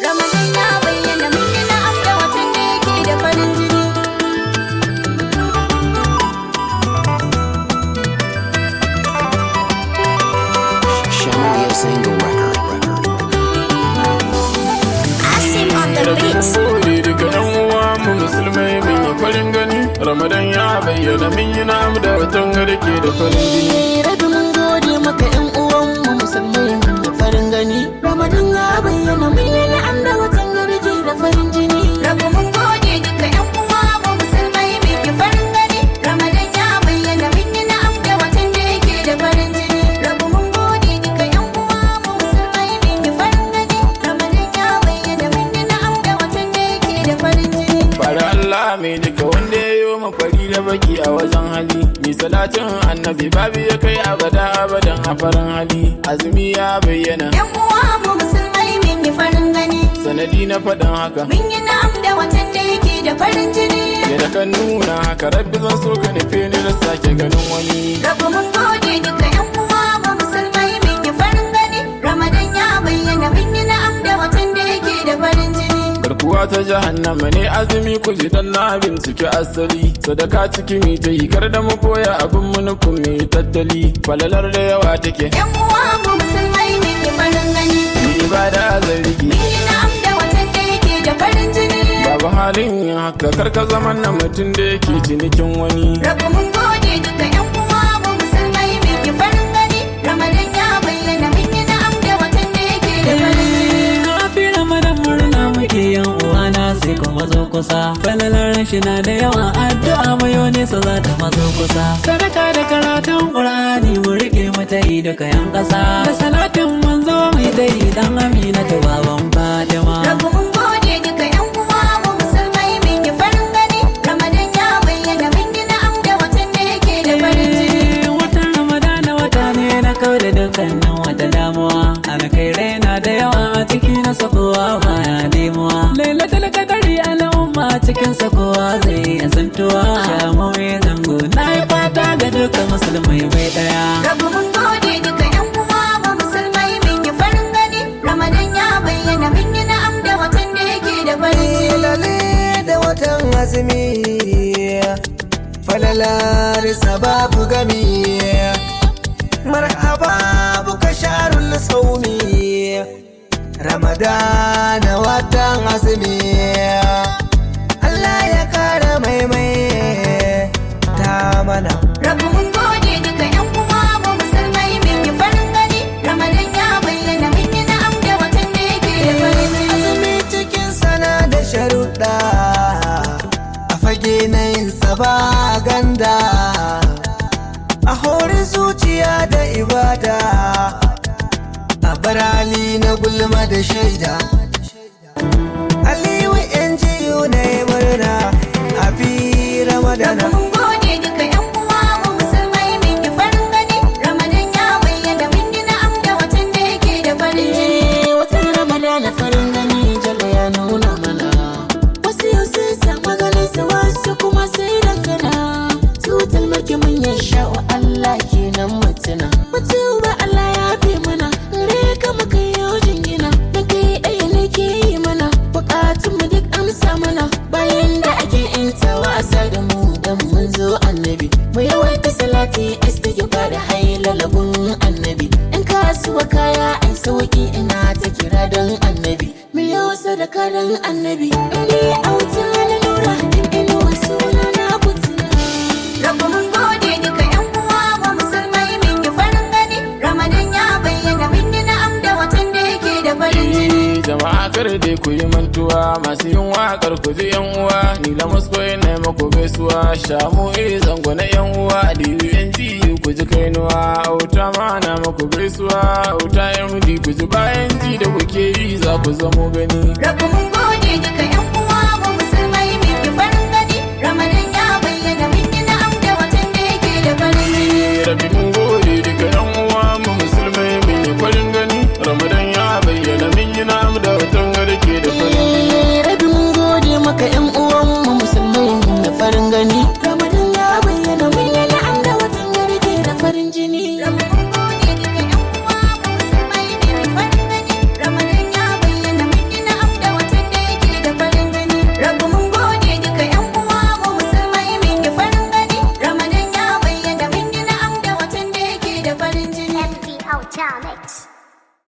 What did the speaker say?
Ramadan ya bayyana mun yi na'am da watan da yake da farin jini. Shamlia single record. Asim on the beats. Duka yan uwa mu musulmai mun yi farin gani. Ramadan ya bayyana mun yi na'am da watan da yake da farin jini. Rabi mun gode maka yan uwan mu musulmai mun yi farin gani. Ramadan ya bayyana mun yi na'am da watan da yake da farin jini. Rabu mun gode duka yan uwa mu musulmai mun yi farin gani. Ramadan ya bayyana mun yi na'am da watan da yake da farin jini. Rabu mun gode duka yan uwa mu musulmai mun yi farin gani. Ramadan ya bayyana mun yi na'am da watan da yake da farin jini. Fara Allah mai duka wanda ya yi mu fari da baki a wajen hali. Mi salatin annabi babu ya kai abada abadan a farin hali. Azumi ya bayyana. Yan uwa mu musulmai mun yi farin gani. Sanadi na faɗin haka. Mun yi na'am da watan da yake da farin jini. Da kan nuna haka rabbi zan so ka nufe ni da sake ganin wani. Rabu mun gode duka yan uwa mu musulmai mun yi farin gani. Ramadan ya bayyana mun yi na'am da watan da yake da farin jini. Garkuwa ta jahannama ne azumi ku ji dan na bincike asali. Sadaka ciki mi ta yi kar da mu koya abin mu nufin mai tattali. Falalar da yawa take. Yan uwa mu musulmai mun yi farin gani. Ni ibada zargi. Mun yi na'am da watan da yake da farin jini. Babu halin yin haka kar ka zaman na mutum da yake cinikin wani. Rabu mun gode duka yan uwa mu musulmai mun yi farin gani. Ramadan ya bayyana mun yi na'am da watan da yake da farin jini. Happy Ramadan murna muke yan uwana sai kuma zo kusa. Falalar shi na da yawa addu'a mayo nesa za ta mazo kusa. Sadaka da karatun Qur'ani mu rike mata yi duka yan ƙasa. Da salatin manzo mai dai dan Amina ta baban Fatima. Rabu mun gode duka yan uwa mu musulmai mun yi farin gani. Ramadan ya bayyana mun yi na'am da watan da yake da farin jini. Watan Ramadana wata ne na kau da dukkanin wata damuwa. Alkhairai na da yawa a ciki na sakowa baya nemuwa. Lailatul qadari al'umma cikin sakowa zai iya zantuwa. Shamu mai zango na yi fata ga dukkan musulmai bai daya. Rabu mun gode duka yan uwa mu musulmai mun yi farin gani. Ramadan ya bayyana mun yi na'am da watan da yake da farin jini. Lalle da watan azumi falalar sababu gami marhaba buka sharul saumi Ramadana watan azumi Allah ya kara maimai ta mana. Rabu mun gode duka yan uwa mu musulmai mun yi farin gani. Ramadan ya bayyana mun yi na'am da watan da yake da farin jini. Azumi cikin sana da sharuɗa a fage na yin ba ganda a horin zuciya da ibada a barali na gulma da shaida aliyu yan jiyo na yi murna a fi ramadana. Rabu mun gode duka yan uwa mu musulmai mun yi farin gani. Ramadan ya bayyana mun yi na'am da watan da yake da farin jini. Watan Ramadana farin gani jalla ya nuna mana. Wasu yau sun samu ganin su wasu kuma sai dangana. Tutar mulki mun ya sha'u Allah kenan mutuna. Mutu ba Allah ya fi mana. Reka muka yau jingina. Da kai ɗaya ne ke yi mana. Bukatun mu duk amsa mana. Bayan da ake inta wasa da mu dan mun zo annabi. Mu yawaita salati istighfar da hailalabun annabi. In kasuwa kaya ai sauki ina ta kira don annabi. Mu yau sadaka don annabi. In ni auta na lura in ina wasu na kutuna. Rabu mun gode duka yan uwa mu musulmai mun yi farin gani. Ramadan ya bayyana mun yi na'am da watan da yake da farin jini. Jama'a kar dai ku yi mantuwa masu yin waƙar ku ji yan uwa. Ni la muskoyi na maku gaisuwa. Shamu zango na yan uwa. DUNG ku ji kainuwa. Auta ma na maku gaisuwa. Auta MD ku ji bayan ji da kuke yi za ku zamo gani. Rabu mun gode duka yan uwa mu musulmai mun yi farin gani. Ramadan ya bayyana mun yi na'am da watan da yake da farin jini. Rabbi mun gode duka yan uwa mu musulmai mun yi farin gani. Ramadan ya bayyana mun yi na'am da watan da yake da farin jini. Rabi mun gode maka yan uwan mu musulmai mun da farin gani. Ramadan ya bayyana mun yi na'am da watan da yake da farin jini. Rabu mun gode duka yan uwa mu musulmai mun yi farin gani. Ramadan ya bayyana mun yi na'am Motown Mix.